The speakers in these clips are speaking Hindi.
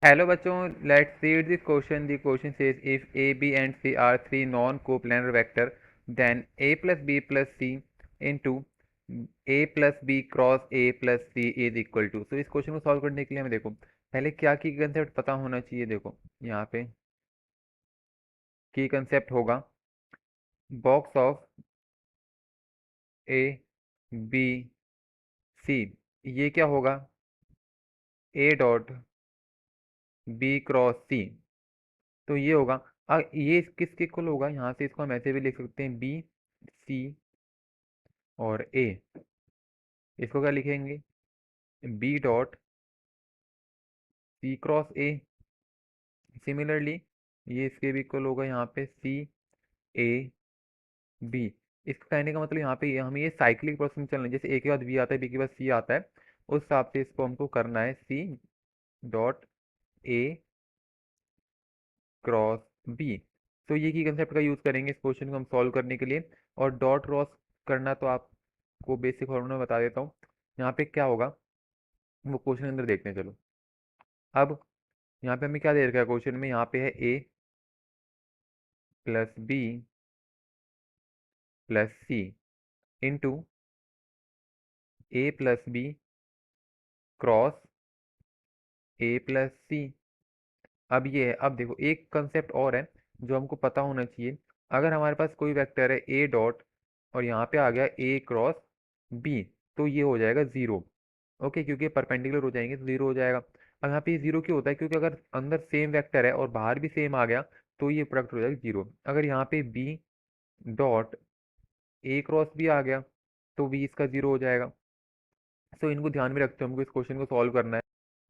Hello बच्चों, let's read this question. The question says if A, B and C are three non-coplanar vector, then A plus B plus C into A plus B cross A plus C is equal to। तो इस क्वेश्चन को सॉल्व करने के लिए हमें देखो पहले क्या की कंसेप्ट पता होना चाहिए। देखो यहाँ पे की कंसेप्ट होगा box of A B C. ये क्या होगा A dot B cross C. तो ये होगा ये किसके इक्वल होगा। यहाँ से इसको हम ऐसे भी लिख सकते हैं बी सी और ए। इसको क्या लिखेंगे B dot C cross A. Similarly ये इसके भी इक्वल होगा यहाँ पे सी ए बी। इसका कहने का मतलब यहाँ पे हमें ये साइक्लिक प्रोसेस में चलना है। जैसे ए के बाद बी आता है, बी के बाद सी आता है, उस हिसाब से इसको हमको करना है C dot A cross B. तो ये की कंसेप्ट का यूज़ करेंगे इस क्वेश्चन को हम सॉल्व करने के लिए। और डॉट क्रॉस करना तो आपको बेसिक फॉर्मूला बता देता हूँ। यहाँ पे क्या होगा वो क्वेश्चन के अंदर देखते हैं चलो। अब यहाँ पे हमें क्या दे रखा है क्वेश्चन में, यहाँ पे है A plus B plus C into A plus B cross A plus C. अब ये है, अब देखो एक कंसेप्ट और है जो हमको पता होना चाहिए। अगर हमारे पास कोई वेक्टर है ए डॉट और यहाँ पे आ गया ए क्रॉस बी, तो ये हो जाएगा ज़ीरो। ओके, क्योंकि परपेंडिकुलर हो जाएंगे तो ज़ीरो हो जाएगा। अब यहाँ पे ज़ीरो क्यों होता है, क्योंकि अगर अंदर सेम वेक्टर है और बाहर भी सेम आ गया तो ये प्रोडक्ट हो जाएगा जीरो। अगर यहाँ पे B dot A cross B आ गया तो बी इसका ज़ीरो हो जाएगा। तो इनको ध्यान में रखते हुए हमको इस क्वेश्चन को सॉल्व करना है।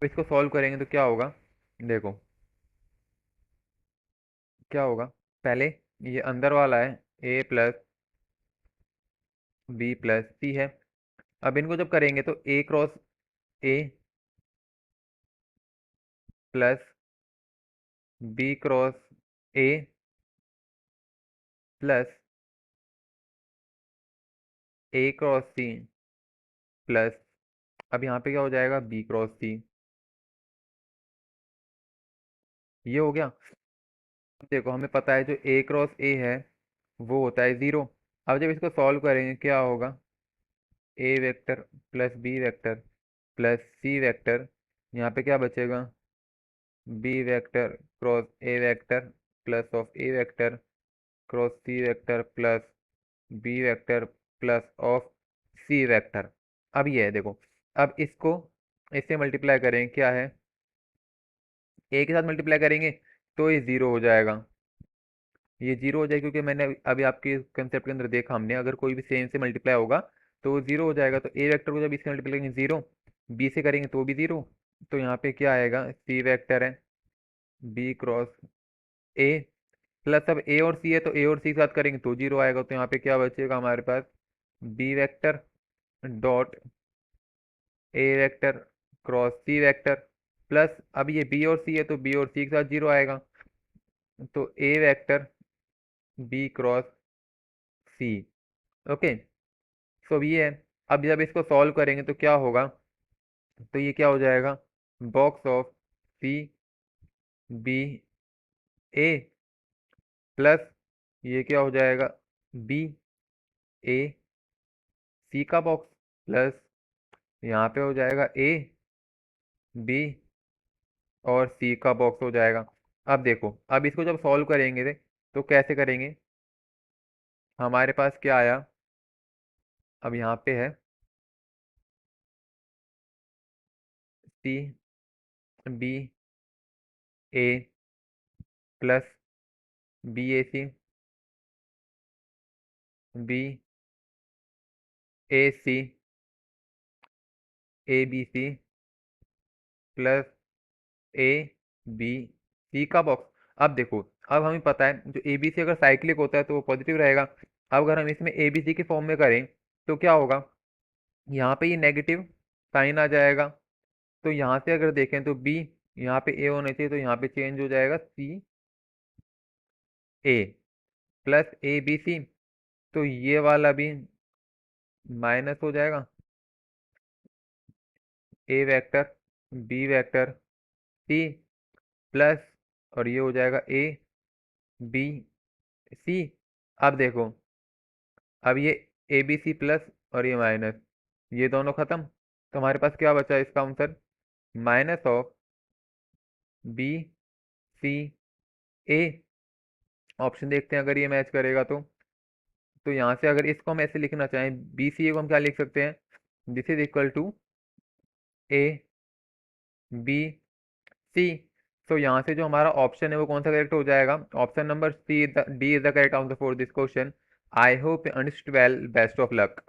तो इसको सॉल्व करेंगे तो क्या होगा देखो, क्या होगा पहले ये अंदर वाला है A plus B plus C है। अब इनको जब करेंगे तो A cross A plus B cross A plus A cross C plus, अब यहाँ पे क्या हो जाएगा बी क्रॉस सी। ये हो गया। देखो हमें पता है जो ए क्रॉस ए है वो होता है ज़ीरो। अब जब इसको सॉल्व करेंगे क्या होगा A vector plus B vector plus C vector, यहाँ पे क्या बचेगा B vector cross A vector plus of A vector cross C vector plus B vector plus of C vector. अब ये है देखो, अब इसको इससे मल्टीप्लाई करें क्या है ए के साथ मल्टीप्लाई करेंगे तो ये ज़ीरो हो जाएगा। ये जीरो हो जाएगा क्योंकि मैंने अभी आपके कंसेप्ट के अंदर देखा हमने अगर कोई भी सेम से मल्टीप्लाई होगा तो वो जीरो हो जाएगा। तो ए वेक्टर को जब इससे मल्टीप्लाई करेंगे जीरो, बी से करेंगे तो भी जीरो। तो यहाँ पे क्या आएगा सी वेक्टर है बी क्रॉस ए प्लस, अब ए और सी है तो ए और सी के साथ करेंगे तो जीरो आएगा। तो यहाँ पे क्या बचेगा हमारे पास B vector dot A vector cross C vector plus, अब ये बी और सी है तो बी और सी के साथ जीरो आएगा तो ए वेक्टर बी क्रॉस सी। ओके, सो अब ये है। अब जब इसको सॉल्व करेंगे तो क्या होगा, तो ये क्या हो जाएगा box of C B A plus ये क्या हो जाएगा बी ए सी का बॉक्स प्लस यहाँ पे हो जाएगा ए बी और सी का बॉक्स हो जाएगा। अब देखो अब इसको जब सॉल्व करेंगे तो कैसे करेंगे, हमारे पास क्या आया, अब यहाँ पे है C B A plus B A C B A C A B C plus A B C का बॉक्स। अब देखो अब हमें पता है जो ए बी सी अगर साइक्लिक होता है तो वो पॉजिटिव रहेगा। अब अगर हम इसमें ए बी सी के फॉर्म में करें तो क्या होगा, यहाँ पे ये नेगेटिव साइन आ जाएगा। तो यहाँ से अगर देखें तो बी यहाँ पे ए होना चाहिए तो यहाँ पे चेंज हो जाएगा सी ए प्लस ए बी सी। तो ये वाला भी माइनस हो जाएगा A vector B vector C plus, और ये हो जाएगा ए बी सी। अब देखो, अब ये ए बी सी प्लस और ये माइनस, ये दोनों खत्म, तो हमारे पास क्या बचा इसका answer? Minus of B C A. Option देखते हैं अगर ये मैच करेगा तो यहाँ से अगर इसको हम ऐसे लिखना चाहें, बी सी ए को हम क्या लिख सकते हैं? This is equal to A B C. तो यहाँ से जो हमारा ऑप्शन है वो कौन सा करेक्ट हो जाएगा? Option number C, D is the correct answer for this question. I hope you understood well, best of luck.